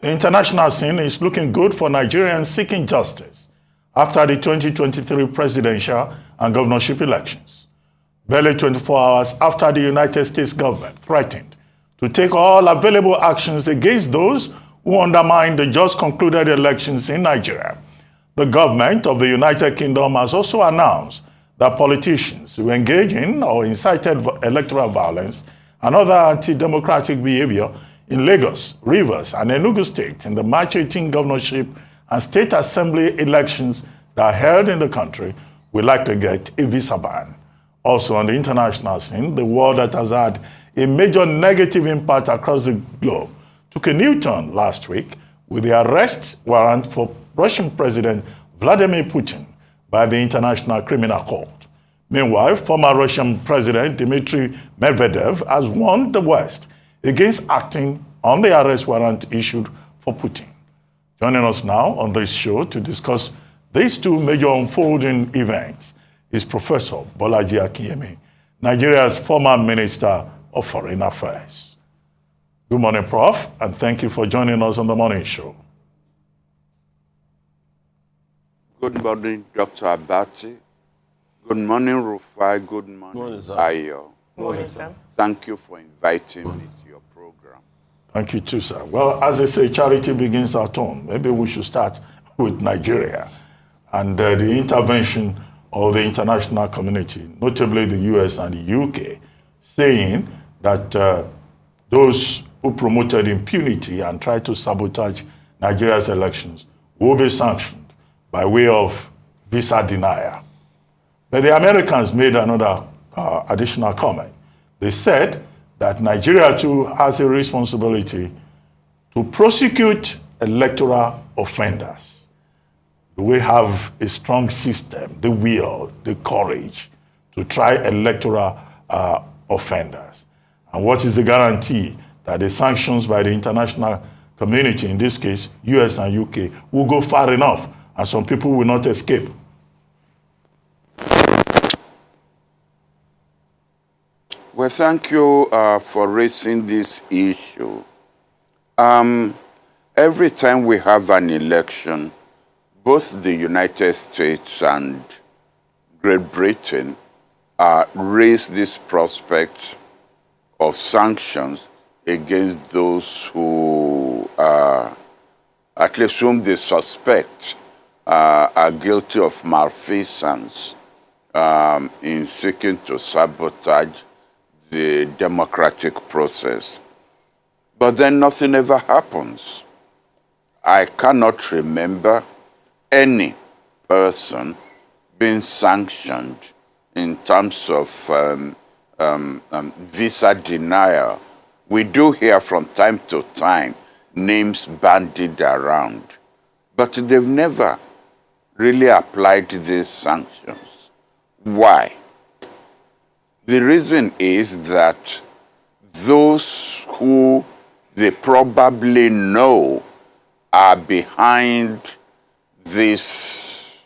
The international scene is looking good for Nigerians seeking justice after the 2023 presidential and governorship elections. Barely 24 hours after the United States government threatened to take all available actions against those who undermined the just concluded elections in Nigeria, the government of the United Kingdom has also announced that politicians who engage in or incited electoral violence and other anti-democratic behavior in Lagos, Rivers, and Enugu State in the March 18 governorship and state assembly elections that are held in the country will likely get a visa ban. Also on the international scene, the war that has had a major negative impact across the globe took a new turn last week with the arrest warrant for Russian President Vladimir Putin by the International Criminal Court. Meanwhile, former Russian President Dmitry Medvedev has warned the West against acting on the arrest warrant issued for Putin. Joining us now on this show to discuss these two major unfolding events is Professor Bolaji Akinyemi, Nigeria's former Minister of Foreign Affairs. Good morning, Prof, and thank you for joining us on the morning show. Good morning, Dr. Abati. Good morning, Rufai. Good morning, Ayo. Good morning, sir. Thank you for inviting me to your program. Thank you too, sir. Well, as they say, charity begins at home. Maybe we should start with Nigeria and the intervention of the international community, notably the US and the UK, saying that those who promoted impunity and tried to sabotage Nigeria's elections will be sanctioned by way of visa denial. But the Americans made another additional comment. They said that Nigeria too has a responsibility to prosecute electoral offenders. We have a strong system, the will, the courage to try electoral offenders. And what is the guarantee that the sanctions by the international community, in this case, US and UK, will go far enough and some people will not escape? Well, thank you for raising this issue. Every time we have an election, both the United States and Great Britain raise this prospect of sanctions against those who, at least whom they suspect, are guilty of malfeasance in seeking to sabotage the democratic process. But then nothing ever happens. I cannot remember any person being sanctioned in terms of visa denial. We do hear from time to time names bandied around, but they've never really applied these sanctions. Why? The reason is that those who they probably know are behind this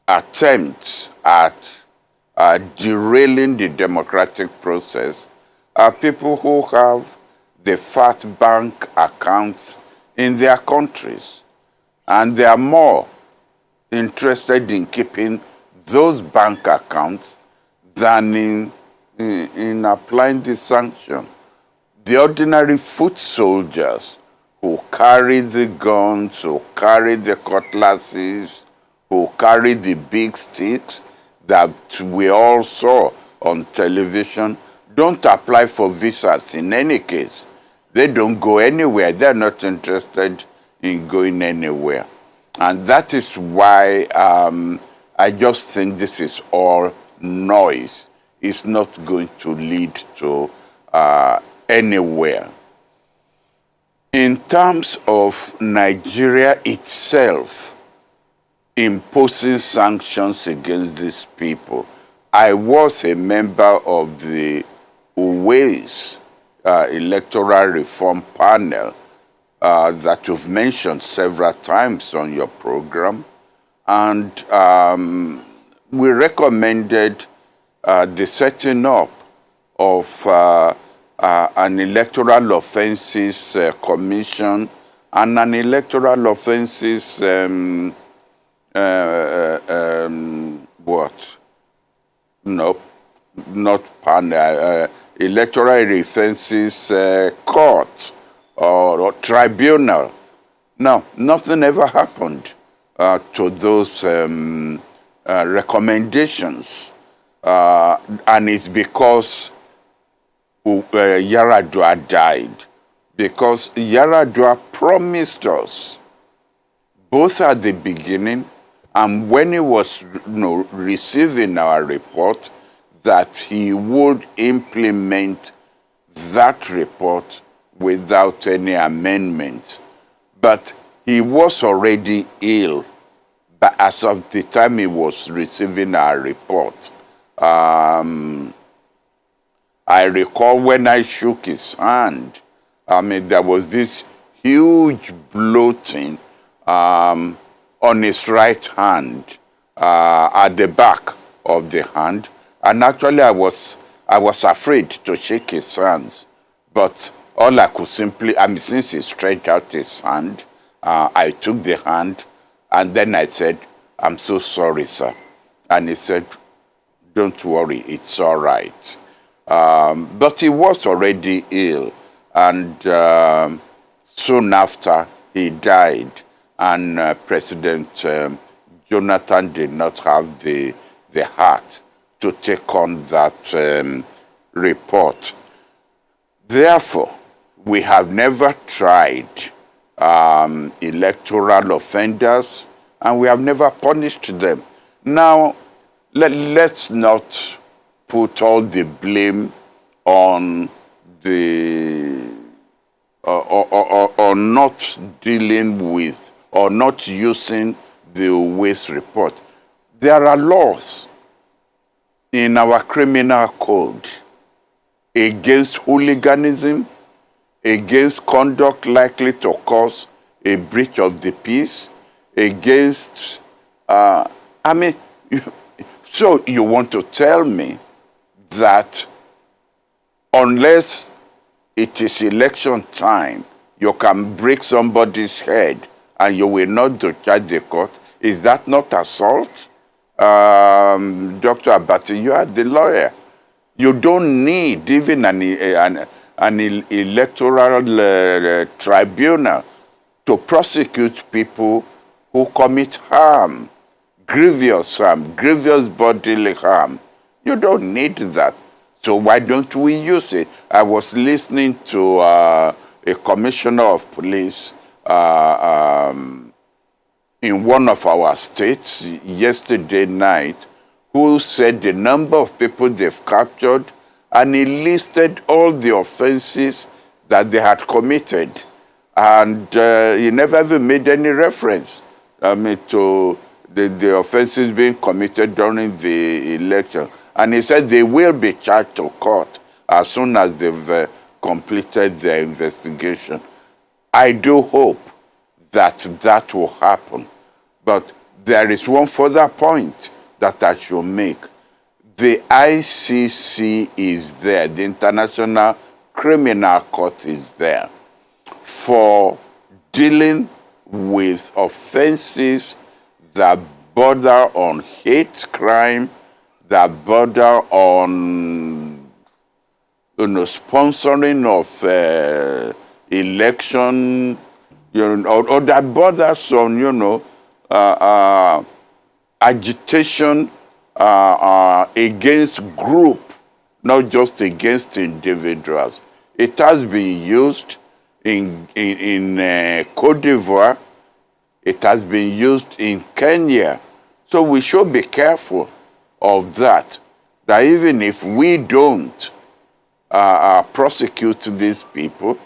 attempt at derailing the democratic process are people who have the fat bank accounts in their countries. And they are more interested in keeping those bank accounts than in applying the sanction. The ordinary foot soldiers who carry the guns, who carry the cutlasses, who carry the big sticks that we all saw on television, don't apply for visas in any case. They don't go anywhere. They're not interested in going anywhere. And that is why I just think this is all noise. It's not going to lead to anywhere. In terms of Nigeria itself imposing sanctions against these people, I was a member of the Uwais electoral reform panel that you've mentioned several times on your program. And we recommended the setting up of an electoral offences commission and an electoral offences what? No, not panel. Electoral offences court or tribunal. No, nothing ever happened to those recommendations. And it's because Yaradua died. Because Yaradua promised us, both at the beginning and when he was receiving our report, that he would implement that report without any amendment. But he was already ill. But as of the time he was receiving our report, I recall when I shook his hand, there was this huge bloating on his right hand, at the back of the hand. And actually I was afraid to shake his hands. But all I could simply, since he stretched out his hand, I took the hand and then I said, "I'm so sorry, sir." And he said, "Don't worry, it's all right." But he was already ill, and soon after he died, and President Jonathan did not have the heart to take on that report. Therefore, we have never tried electoral offenders, and we have never punished them. Now, let's not put all the blame on the or not dealing with or not using the waste report. There are laws in our criminal code against hooliganism, against conduct likely to cause a breach of the peace, against, so you want to tell me that unless it is election time, you can break somebody's head and you will not discharge the court? Is that not assault? Dr. Abati, you are the lawyer. You don't need even an electoral tribunal to prosecute people who commit harm, grievous bodily harm. You don't need that. So why don't we use it? I was listening to a commissioner of police in one of our states yesterday night, who said the number of people they've captured, and he listed all the offenses that they had committed. And he never even made any reference to the offenses being committed during the election. And he said they will be charged to court as soon as they've completed their investigation. I do hope that that will happen. But there is one further point that I should make. The ICC is there, the International Criminal Court is there for dealing with offenses that border on hate crime, that border on sponsoring of election, or that borders on agitation against group, not just against individuals. It has been used in Cote d'Ivoire. It has been used in Kenya. So we should be careful of that even if we don't prosecute these people,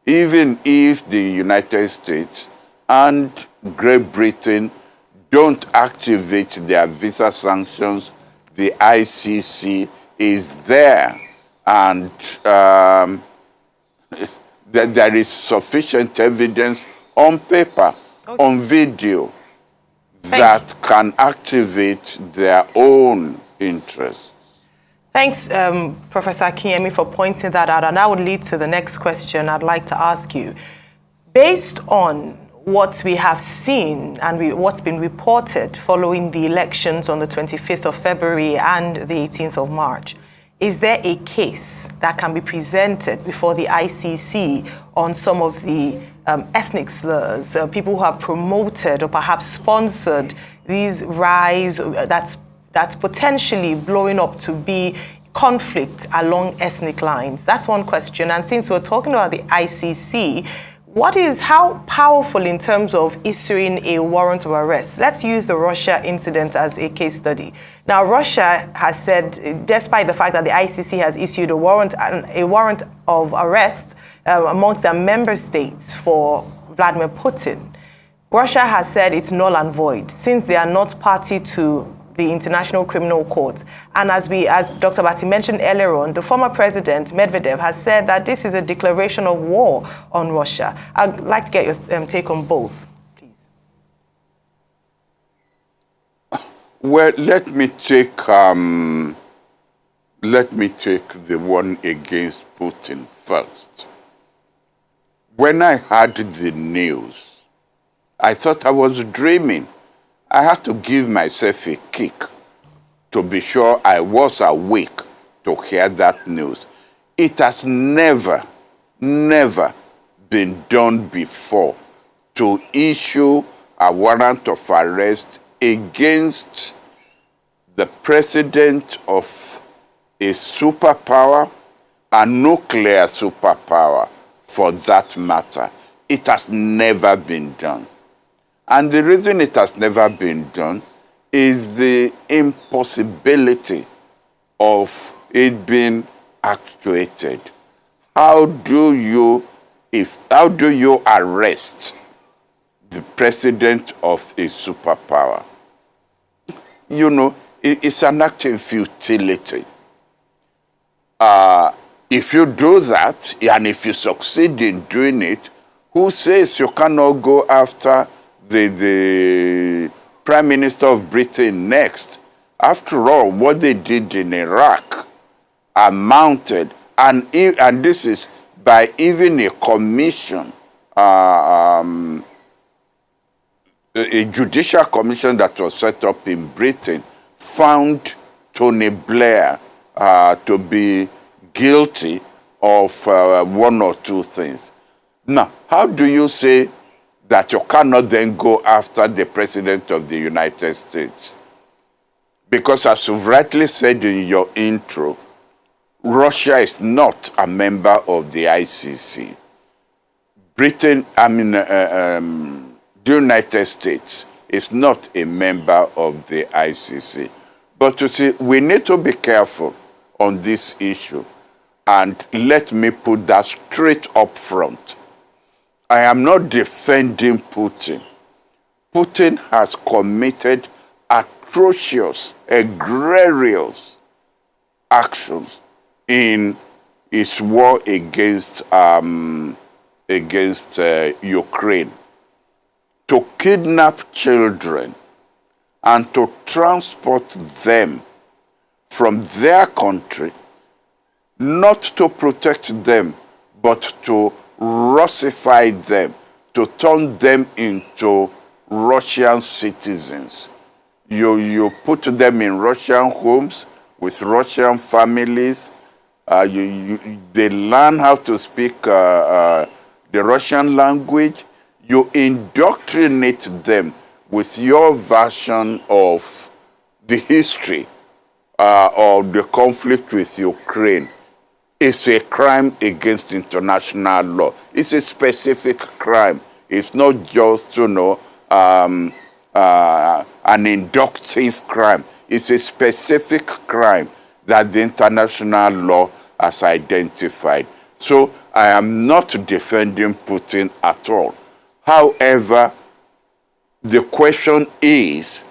even if the United States and Great Britain don't activate their visa sanctions, the ICC is there, and there is sufficient evidence on paper, on video, that can activate their own interests. Thanks, Professor Akinyemi, for pointing that out. And that would lead to the next question I'd like to ask you. Based on what we have seen and what's been reported following the elections on the 25th of February and the 18th of March, is there a case that can be presented before the ICC on some of the ethnic slurs, people who have promoted or perhaps sponsored these rise that's potentially blowing up to be conflict along ethnic lines? That's one question. And since we're talking about the ICC, how powerful in terms of issuing a warrant of arrest? Let's use the Russia incident as a case study. Now, Russia has said, despite the fact that the ICC has issued a warrant of arrest amongst their member states for Vladimir Putin, Russia has said it's null and void since they are not party to the International Criminal Court. And as Dr. Bati mentioned earlier on, the former president, Medvedev, has said that this is a declaration of war on Russia. I'd like to get your take on both, please. Well, let me take the one against Putin first. When I heard the news, I thought I was dreaming. I had to give myself a kick to be sure I was awake to hear that news. It has never been done before to issue a warrant of arrest against the president of a superpower, a nuclear superpower for that matter. It has never been done. And the reason it has never been done is the impossibility of it being actuated. How do you arrest the president of a superpower? You know, it's an act of futility. If you do that, and if you succeed in doing it, who says you cannot go after the Prime Minister of Britain next? After all, what they did in Iraq amounted, and this is by even a commission, a judicial commission that was set up in Britain, found Tony Blair to be guilty of one or two things. Now, how do you say that you cannot then go after the President of the United States? Because as you've rightly said in your intro, Russia is not a member of the ICC. The United States is not a member of the ICC. But you see, we need to be careful on this issue. And let me put that straight up front. I am not defending Putin. Putin has committed atrocious, egregious actions in his war against Ukraine. To kidnap children and to transport them from their country, not to protect them, but to Russify them, to turn them into Russian citizens. You put them in Russian homes with Russian families. They learn how to speak the Russian language. You indoctrinate them with your version of the history of the conflict with Ukraine. It's a crime against international law. It's a specific crime. It's not just, an inductive crime. It's a specific crime that the international law has identified. So I am not defending Putin at all. However, the question is,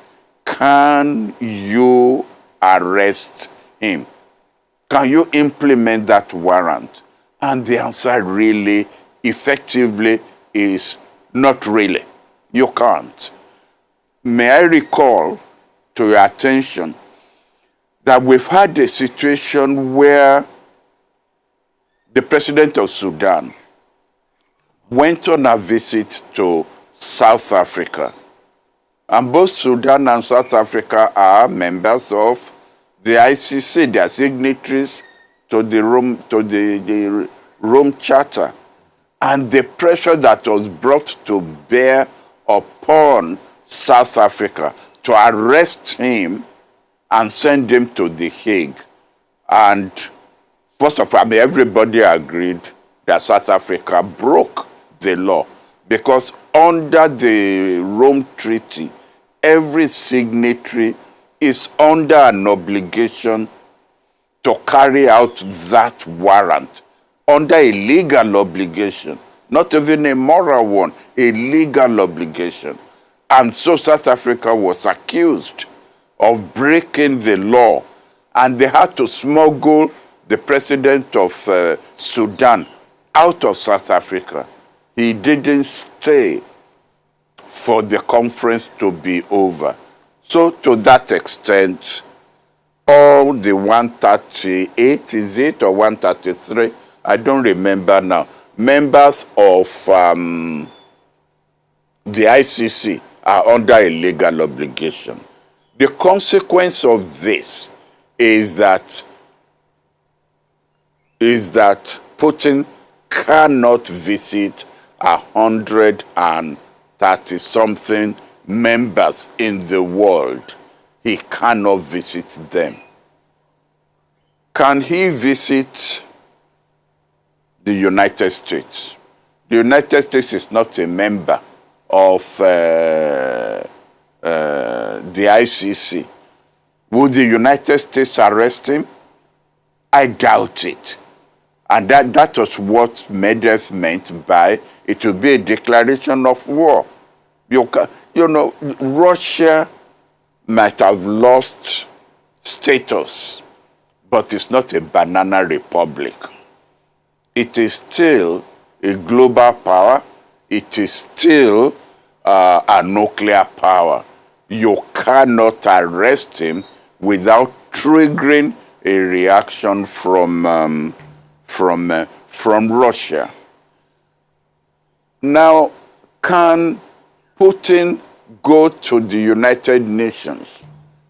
can you arrest him? Can you implement that warrant? And the answer really, effectively, is not really. You can't. May I recall to your attention that we've had a situation where the president of Sudan went on a visit to South Africa. And both Sudan and South Africa are members of the ICC. They are signatories to the Rome Charter. And the pressure that was brought to bear upon South Africa to arrest him and send him to The Hague. And first of all, everybody agreed that South Africa broke the law, because under the Rome Treaty, every signatory is under an obligation to carry out that warrant, under a legal obligation, not even a moral one, a legal obligation. And so South Africa was accused of breaking the law, and they had to smuggle the president of Sudan out of South Africa. He didn't stay for the conference to be over. So to that extent, all the 138, is it, or 133? I don't remember now. Members of the ICC are under a legal obligation. The consequence of this is that Putin cannot visit 130-something members in the world. He cannot visit them. Can he visit the United States? The United States is not a member of the ICC. Would the United States arrest him? I doubt it. And that was what Medvedev meant by it will be a declaration of war. You know, Russia might have lost status, but it's not a banana republic. It is still a global power. It is still a nuclear power. You cannot arrest him without triggering a reaction from Russia. Now, can Putin go to the United Nations?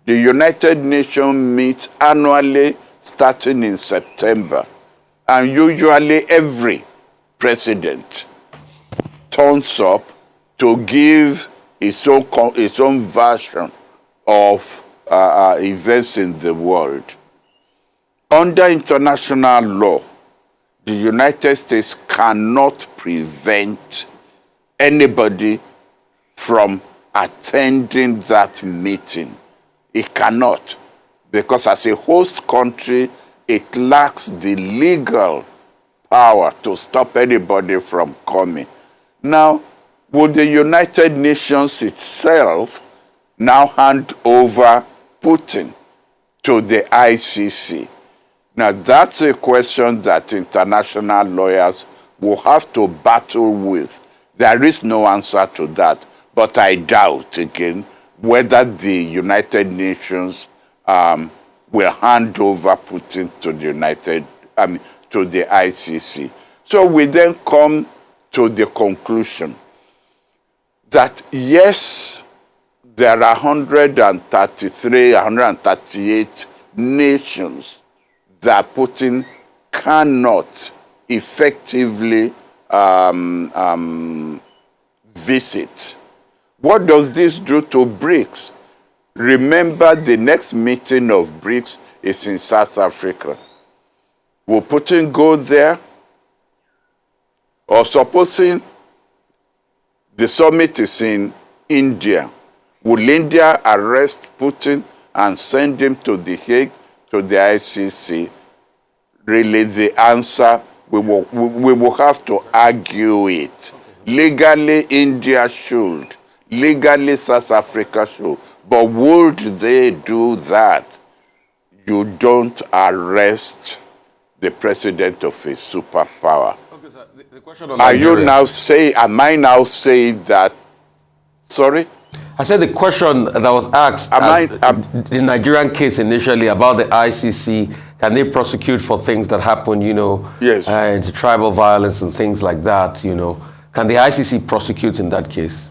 The United Nations meets annually starting in September. And usually every president turns up to give its own version of events in the world. Under international law, the United States cannot prevent anybody from attending that meeting. It cannot, because as a host country, it lacks the legal power to stop anybody from coming. Now, would the United Nations itself now hand over Putin to the ICC? Now, that's a question that international lawyers will have to battle with. There is no answer to that, but I doubt, again, whether the United Nations will hand over Putin to to the ICC. So we then come to the conclusion that yes, there are 133, 138 nations that Putin cannot effectively visit. What does this do to BRICS? Remember, the next meeting of BRICS is in South Africa. Will Putin go there? Or supposing the summit is in India, will India arrest Putin and send him to The Hague, to the ICC? Really, the answer, we will have to argue it. Legally, India should. Legally, South Africa should. But would they do that? You don't arrest the president of a superpower. Okay, sir. The question on am I now saying that, sorry? I said the question that was asked, the Nigerian case initially about the ICC, can they prosecute for things that happen, Yes. Into tribal violence and things like that, Can the ICC prosecute in that case?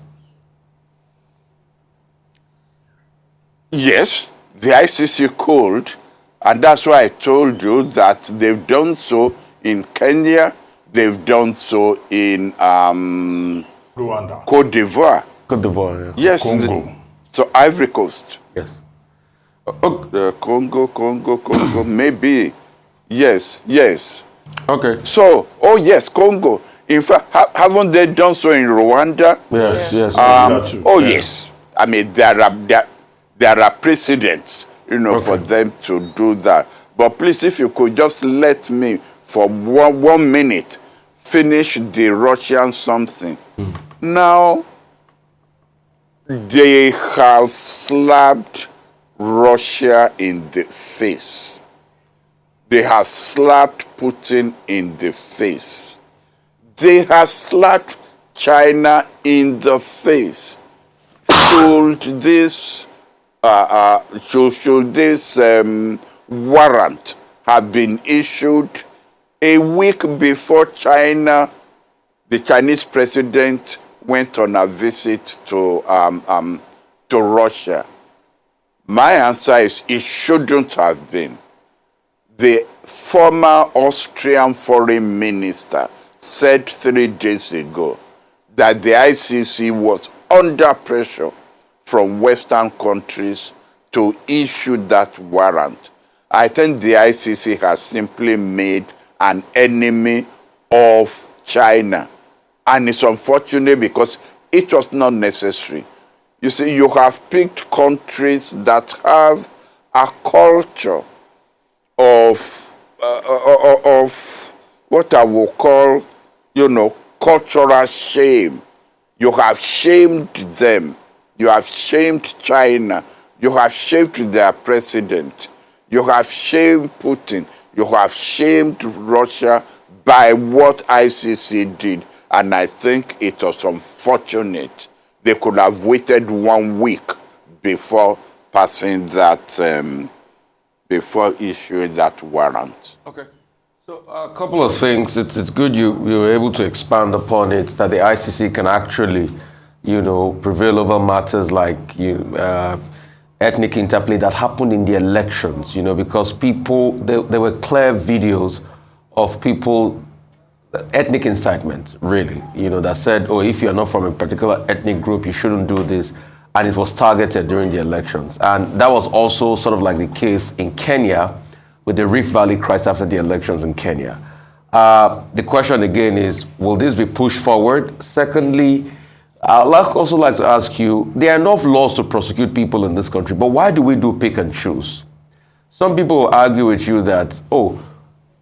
Yes, the ICC could, and that's why I told you that they've done so in Kenya, they've done so in Rwanda. Cote d'Ivoire. Cote d'Ivoire, yeah. Yes. Congo. So Ivory Coast. Yes. Congo, maybe. Yes. Okay. So, yes, Congo. In fact, haven't they done so in Rwanda? Yes. Yes. I mean, there are precedents, for them to do that. But please, if you could just let me, for one minute, finish the Russian something. Now, they have slapped Russia in the face. They have slapped Putin in the face. They have slapped China in the face. Should this warrant have been issued a week before the Chinese president went on a visit to Russia? My answer is it shouldn't have been. The former Austrian foreign minister said 3 days ago that the ICC was under pressure from Western countries to issue that warrant. I think the ICC has simply made an enemy of China. And it's unfortunate because it was not necessary. You see, you have picked countries that have a culture of what I will call, cultural shame. You have shamed them. You have shamed China. You have shamed their president. You have shamed Putin. You have shamed Russia by what ICC did. And I think it was unfortunate. They could have waited 1 week before passing that, before issuing that warrant. Okay. So a couple of things. It's good you were able to expand upon it, that the ICC can actually, prevail over matters like ethnic interplay that happened in the elections, because there were clear videos of people, ethnic incitement, really, that said, if you're not from a particular ethnic group, you shouldn't do this. And it was targeted during the elections. And that was also sort of like the case in Kenya with the Rift Valley crisis after the elections in Kenya. The question again is, will this be pushed forward? Secondly, I'd also like to ask you, there are enough laws to prosecute people in this country, but why do we do pick and choose? Some people will argue with you that,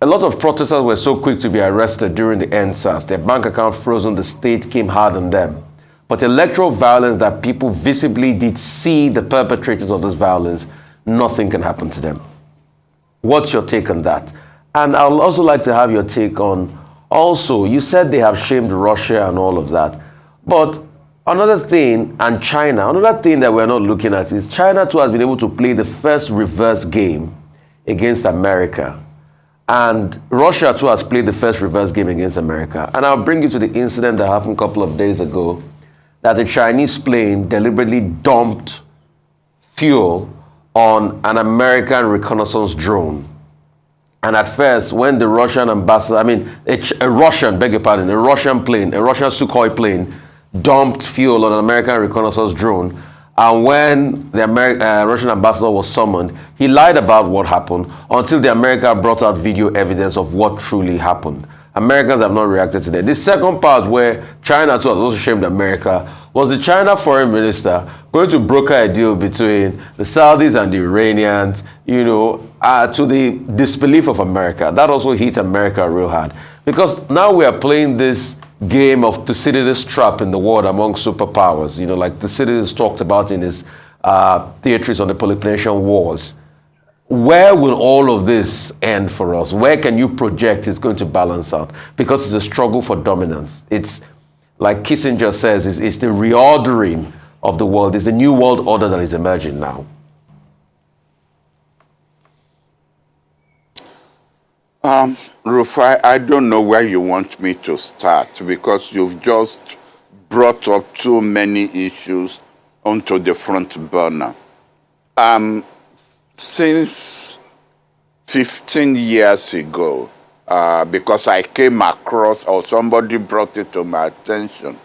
a lot of protesters were so quick to be arrested during the NSAS, their bank account frozen, the state came hard on them. But electoral violence that people visibly did see the perpetrators of this violence, nothing can happen to them. What's your take on that? And I'd also like to have your take on, also, you said they have shamed Russia and all of that. But another thing, and China, another thing that we're not looking at is China too has been able to play the first reverse game against America. And Russia too has played the first reverse game against America. And I'll bring you to the incident that happened a couple of days ago, that the Chinese plane deliberately dumped fuel on an American reconnaissance drone. And at first, when the Russian ambassador, a Russian plane, a Russian Sukhoi plane, dumped fuel on an American reconnaissance drone, and when the Russian ambassador was summoned, he lied about what happened until the America brought out video evidence of what truly happened. Americans have not reacted to that. The second part where China too has also shamed America was the China foreign minister going to broker a deal between the Saudis and the Iranians, to the disbelief of America. That also hit America real hard. Because now we are playing this game of Thucydides' trap in the world among superpowers, like Thucydides talked about in his theatries on the Peloponnesian Wars. Where will all of this end for us? Where can you project it's going to balance out? Because it's a struggle for dominance. It's, like Kissinger says, it's the reordering of the world? Is the new world order that is emerging now? Rufai, I don't know where you want me to start because you've just brought up too many issues onto the front burner. Since 15 years ago, because I came across or somebody brought it to my attention,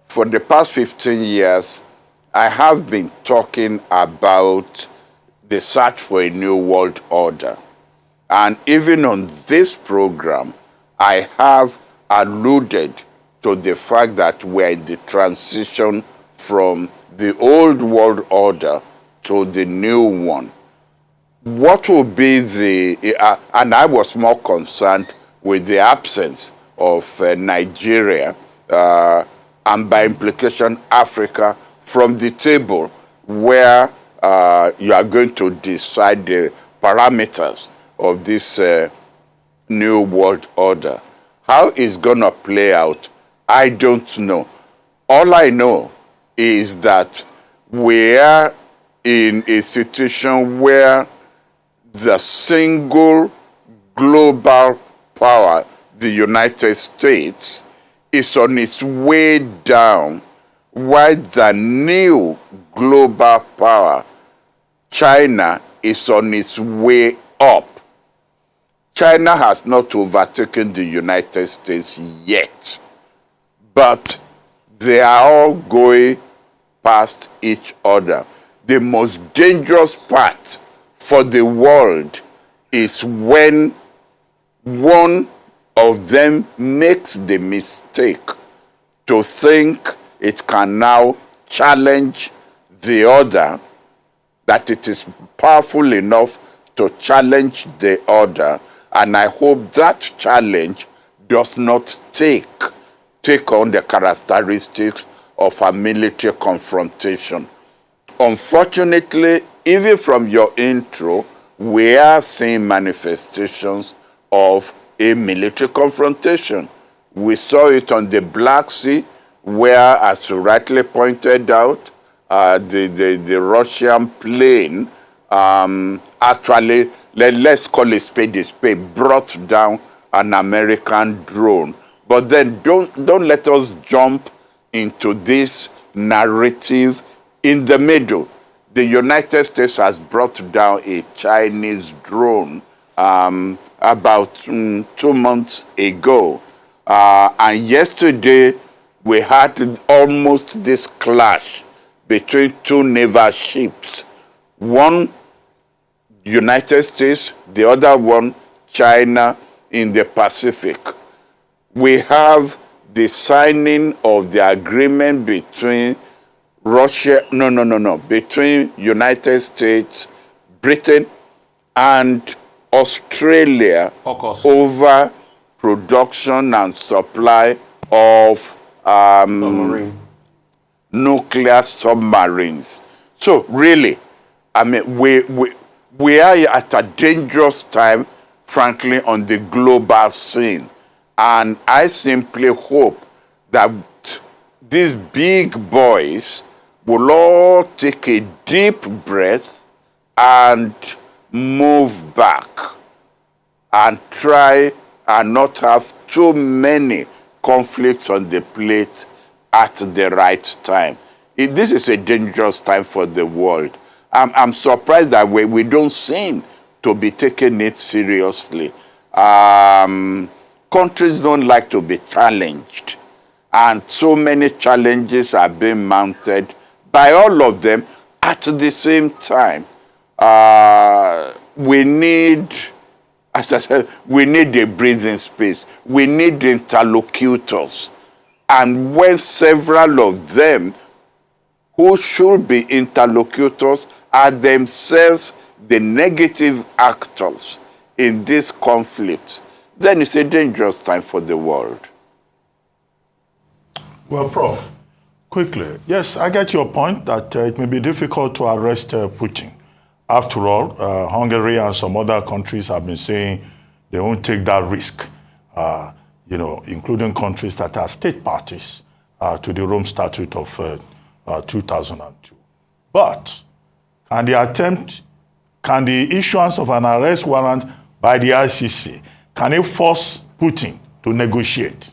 for the past 15 years, I have been talking about the search for a new world order. And even on this program, I have alluded to the fact that we're in the transition from the old world order to the new one. What will be the, and I was more concerned with the absence of Nigeria, and by implication Africa, from the table where you are going to decide the parameters of this new world order. How it's going to play out, I don't know. All I know is that we are in a situation where the single global power, the United States, is on its way down, while the new global power, China, is on its way up. China has not overtaken the United States yet, but they are all going past each other. The most dangerous part for the world is when one of them makes the mistake to think it can now challenge the other, that it is powerful enough to challenge the other. And I hope that challenge does not take on the characteristics of a military confrontation. Unfortunately, even from your intro, we are seeing manifestations of a military confrontation. We saw it on the Black Sea, where, as you rightly pointed out, the Russian plane actually, let's call it spade, brought down an American drone. But then don't let us jump into this narrative in the middle. The United States has brought down a Chinese drone about 2 months ago. And yesterday, we had almost this clash between two naval ships. One, United States, the other one, China, in the Pacific. We have the signing of the agreement between between United States, Britain, and Australia over production and supply of nuclear submarines. So really, I mean, we are at a dangerous time, frankly, on the global scene. And I simply hope that these big boys will all take a deep breath and move back and try and not have too many conflicts on the plate at the right time. This is a dangerous time for the world. I'm surprised that we don't seem to be taking it seriously. Countries don't like to be challenged. And so many challenges are being mounted by all of them at the same time. We need, as I said, we need a breathing space. We need interlocutors. And when several of them who should be interlocutors are themselves the negative actors in this conflict, then it's a dangerous time for the world. Well, Prof, quickly, yes, I get your point that it may be difficult to arrest Putin. After all, Hungary and some other countries have been saying they won't take that risk, including countries that are state parties to the Rome Statute of 2002. But can the issuance of an arrest warrant by the ICC, can it force Putin to negotiate?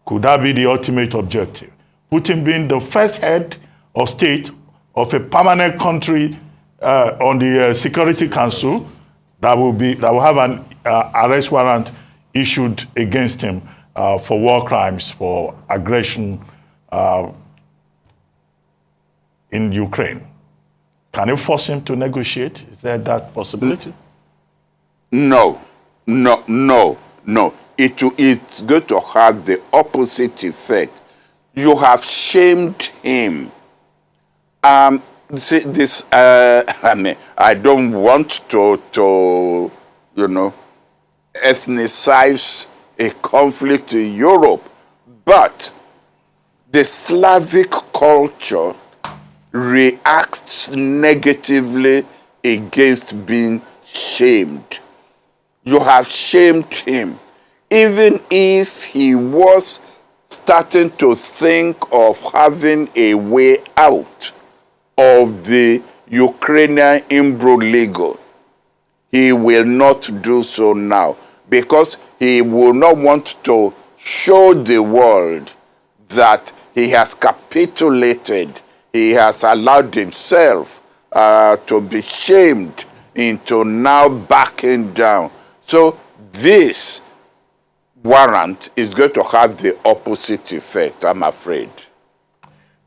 Could that be the ultimate objective? Putin being the first head of state of a permanent country on the Security Council that will have an arrest warrant issued against him for war crimes, for aggression in Ukraine. Can you force him to negotiate? Is there that possibility? No. It's going to have the opposite effect. You have shamed him. I mean, I don't want to ethnicize a conflict in Europe, but the Slavic culture reacts negatively against being shamed. You have shamed him. Even if he was starting to think of having a way out of the Ukrainian imbroglio, he will not do so now, because he will not want to show the world that he has capitulated. He has allowed himself to be shamed into now backing down. So this warrant is going to have the opposite effect, I'm afraid.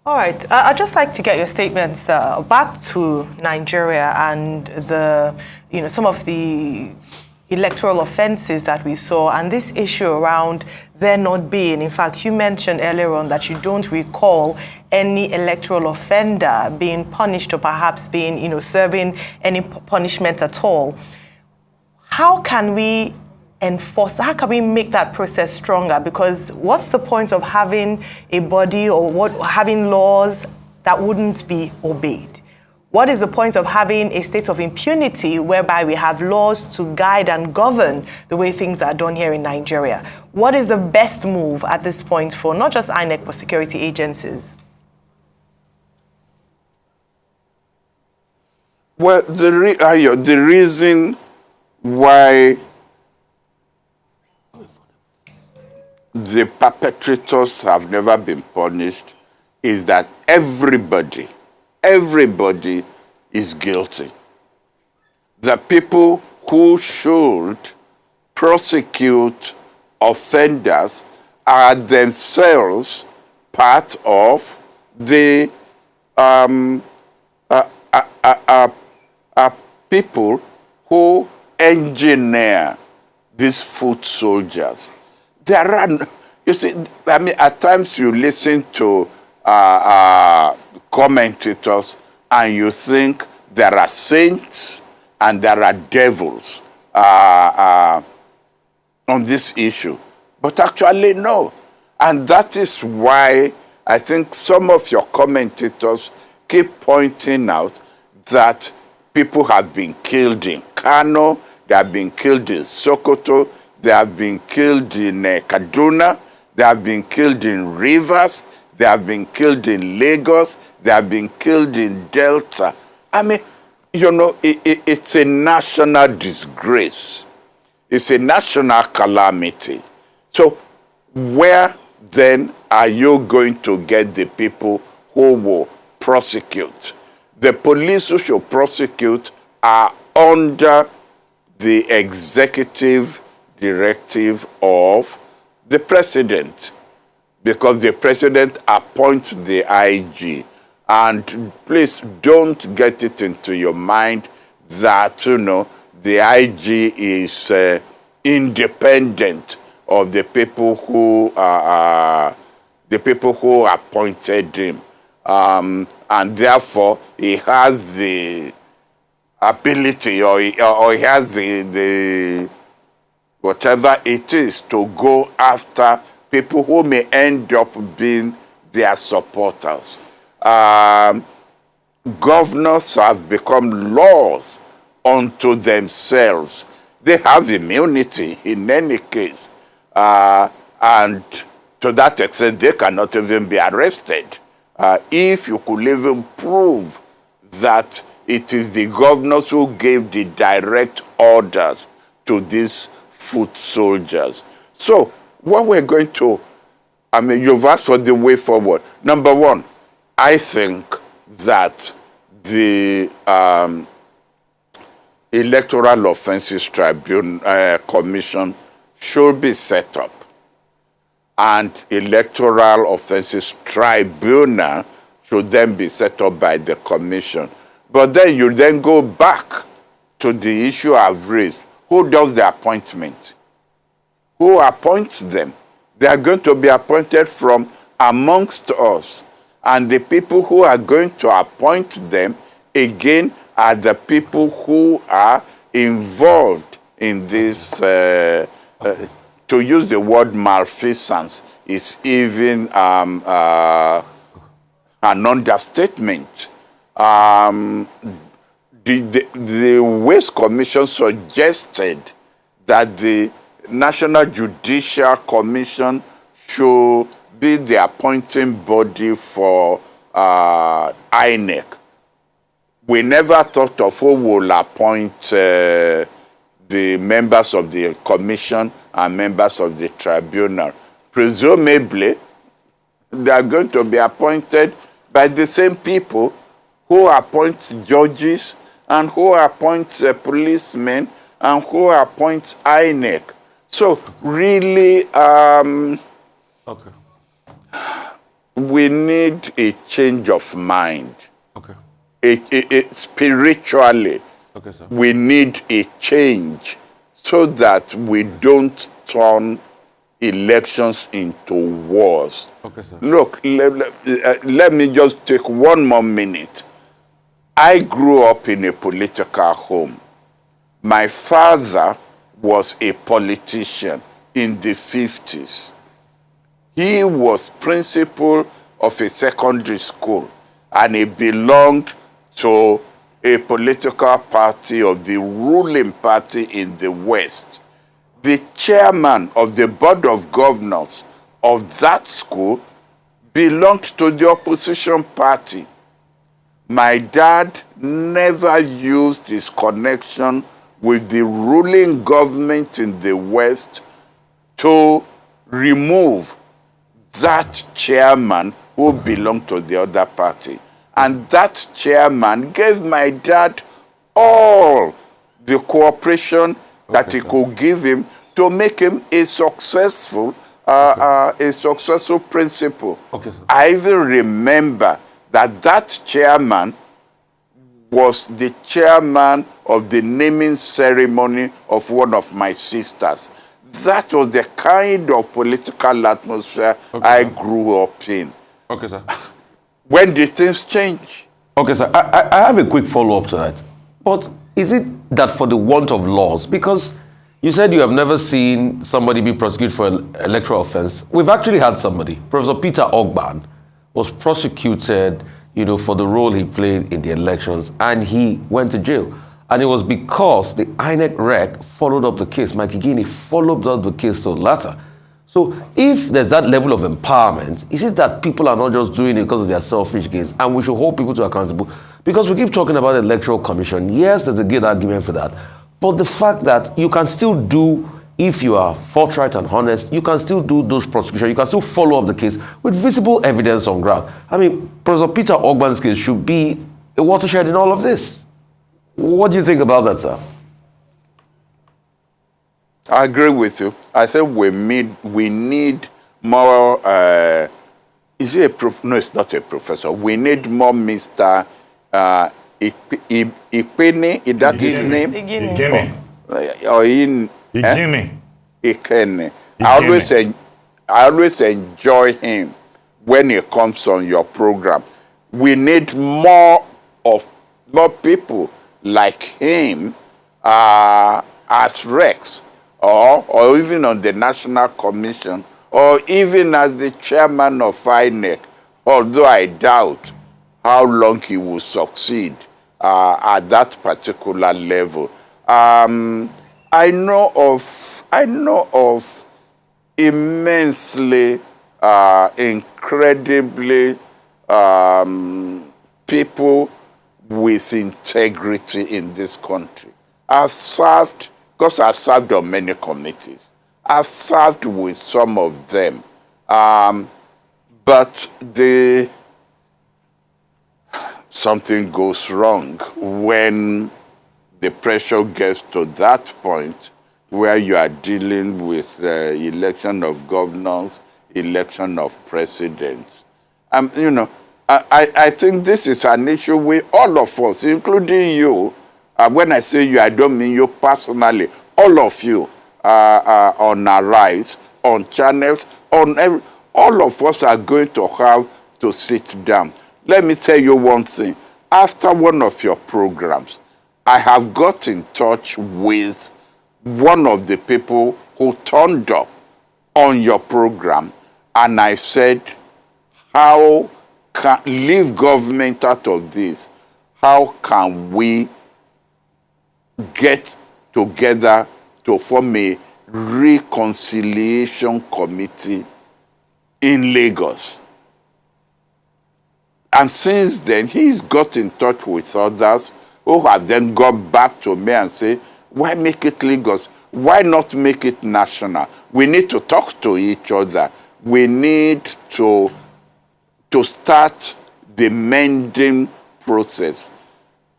All right. I'd just like to get your statements back to Nigeria and some of the electoral offenses that we saw, and this issue around there not being, in fact, you mentioned earlier on that you don't recall any electoral offender being punished or perhaps being, serving any punishment at all. How can we enforce, how can we make that process stronger? Because what's the point of having a body or having laws that wouldn't be obeyed? What is the point of having a state of impunity whereby we have laws to guide and govern the way things are done here in Nigeria? What is the best move at this point for not just INEC but security agencies? Well, the reason why the perpetrators have never been punished is that everybody is guilty. The people who should prosecute offenders are themselves part of the people who engineer these foot soldiers. There are, you see, I mean, at times you listen to commentators and you think there are saints and there are devils on this issue. But actually, no. And that is why I think some of your commentators keep pointing out that people have been killed in Kano, they have been killed in Sokoto, they have been killed in Kaduna, they have been killed in Rivers, they have been killed in Lagos, they have been killed in Delta. I mean, it's a national disgrace. It's a national calamity. So where then are you going to get the people who will prosecute? The police who should prosecute are under the executive directive of the president, because the president appoints the IG. And please don't get it into your mind that, the IG is independent of the people who appointed him. And therefore, he has the ability or he has the whatever it is to go after people who may end up being their supporters. Governors have become laws unto themselves. They have immunity in any case. And to that extent, they cannot even be arrested if you could even prove that it is the governors who gave the direct orders to these foot soldiers. So what we're going to, I mean, you've asked for the way forward. Number one, I think that the Electoral Offences Tribunal Commission should be set up, and Electoral Offences Tribunal should then be set up by the commission. But then you then go back to the issue I've raised. Who does the appointment? Who appoints them? They are going to be appointed from amongst us. And the people who are going to appoint them, again, are the people who are involved in this, to use the word malfeasance, is even an understatement. The Waste Commission suggested that the National Judicial Commission should be the appointing body for INEC. We never thought of who will appoint the members of the commission and members of the tribunal. Presumably, they are going to be appointed by the same people who appoints judges and who appoints policemen and who appoints INEC. So really, okay, we need a change of mind. okay, Spiritually, okay, sir. we need a change so that we don't turn elections into wars. Okay, sir. Look, let me just take one more minute. I grew up in a political home. My father was a politician in the 50s. He was principal of a secondary school, and he belonged to a political party of the ruling party in the West. The chairman of the board of governors of that school belonged to the opposition party. My dad never used his connection with the ruling government in the West to remove that chairman who belonged to the other party. And that chairman gave my dad all the cooperation that he could give him to make him a successful principal. Okay, sir. I even remember that chairman was the chairman of the naming ceremony of one of my sisters. That was the kind of political atmosphere I grew up in. Okay, sir. When did things change? Okay, sir. I have a quick follow-up to that. But is it that for the want of laws? Because you said you have never seen somebody be prosecuted for an electoral offense. We've actually had somebody. Professor Peter Ogban was prosecuted, for the role he played in the elections, and he went to jail. And it was because the INEC rec followed up the case. Mike Akinyemi followed up the case to the latter. So if there's that level of empowerment, is it that people are not just doing it because of their selfish gains, and we should hold people to accountable? Because we keep talking about the Electoral Commission. Yes, there's a good argument for that. But the fact that you can still do, if you are forthright and honest, you can still do those prosecutions. You can still follow up the case with visible evidence on ground. I mean, Professor Peter Ogban's case should be a watershed in all of this. What do you think about that, sir? I agree with you. I think we need more. Is he a prof? No, it's not a professor. We need more Mr. Ikpene. Is that his name? Igini. Or in Igini. Ikene. I always enjoy him when he comes on your program. We need more people like him as Rex, or even on the National Commission, or even as the chairman of INEC, although I doubt how long he will succeed at that particular level. I know of immensely, incredibly people with integrity in this country. I've served, because I've served on many committees, I've served with some of them. But something goes wrong when the pressure gets to that point where you are dealing with election of governors, election of presidents. You know, I think this is an issue with all of us, including you. When I say you, I don't mean you personally. All of you on Arise, on channels, all of us are going to have to sit down. Let me tell you one thing. After one of your programs, I have got in touch with one of the people who turned up on your program, and I said, how can leave government out of this? How can we get together to form a reconciliation committee in Lagos? And since then, he's got in touch with others who have then got back to me and say, why make it Lagos? Why not make it national? We need to talk to each other. We need to start the mending process.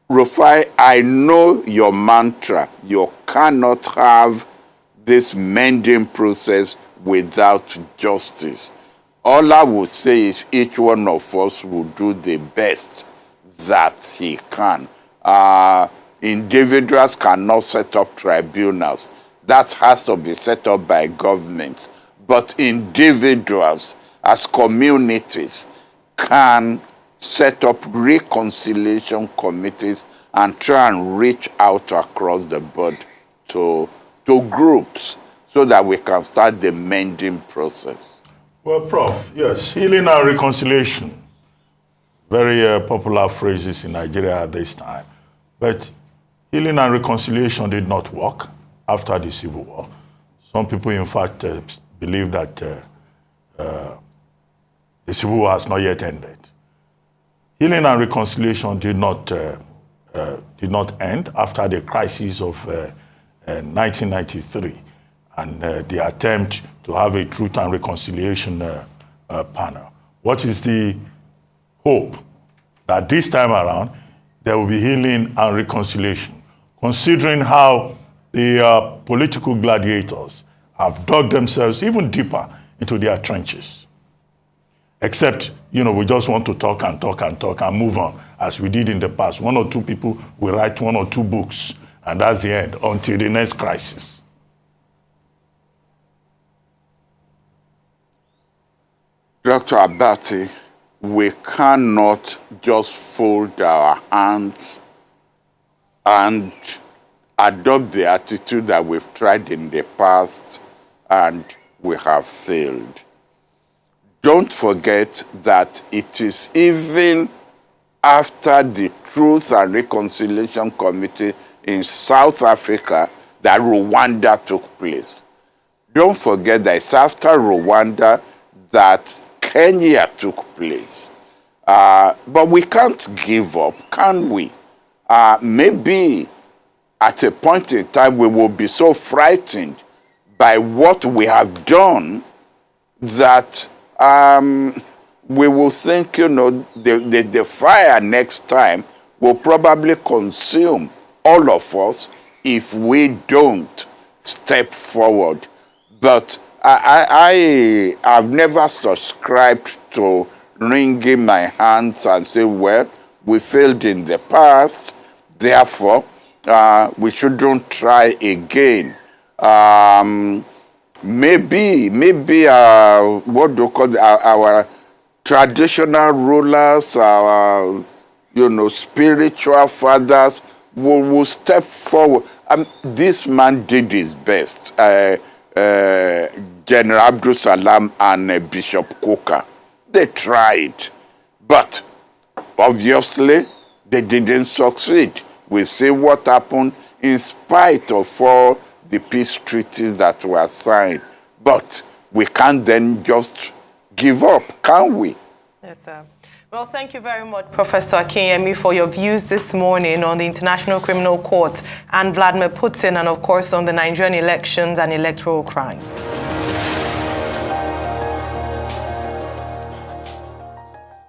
Rufai, I know your mantra. You cannot have this mending process without justice. All I will say is each one of us will do the best that he can. Individuals cannot set up tribunals. That has to be set up by government. But individuals, as communities, can set up reconciliation committees and try and reach out across the board to groups so that we can start the mending process. Well, Prof, yes, healing and reconciliation, very popular phrases in Nigeria at this time. But healing and reconciliation did not work after the Civil War. Some people, in fact, believe that the Civil War has not yet ended. Healing and reconciliation did not end after the crisis of 1993 and the attempt to have a truth and reconciliation panel. What is the hope that this time around there will be healing and reconciliation, considering how the political gladiators have dug themselves even deeper into their trenches? Except, you know, we just want to talk and talk and talk and move on, as we did in the past. One or two people will write one or two books, and that's the end, until the next crisis. Dr. Abati, we cannot just fold our hands and adopt the attitude that we've tried in the past and we have failed. Don't forget that it is even after the Truth and Reconciliation Committee in South Africa that Rwanda took place. Don't forget that it's after Rwanda that Kenya took place. But we can't give up, can we? Maybe at a point in time we will be so frightened by what we have done that we will think, you know, the fire next time will probably consume all of us if we don't step forward. But I have never subscribed to wringing my hands and say, well, we failed in the past, therefore we shouldn't try again. Maybe what do you call our traditional rulers, our spiritual fathers will step forward. This man did his best. General Abdul Salam and Bishop Coker, they tried, but obviously they didn't succeed. We see what happened in spite of all the peace treaties that were signed. But we can't then just give up, can we? Yes, sir. Well, thank you very much, Professor Akinyemi, for your views this morning on the International Criminal Court and Vladimir Putin, and of course on the Nigerian elections and electoral crimes.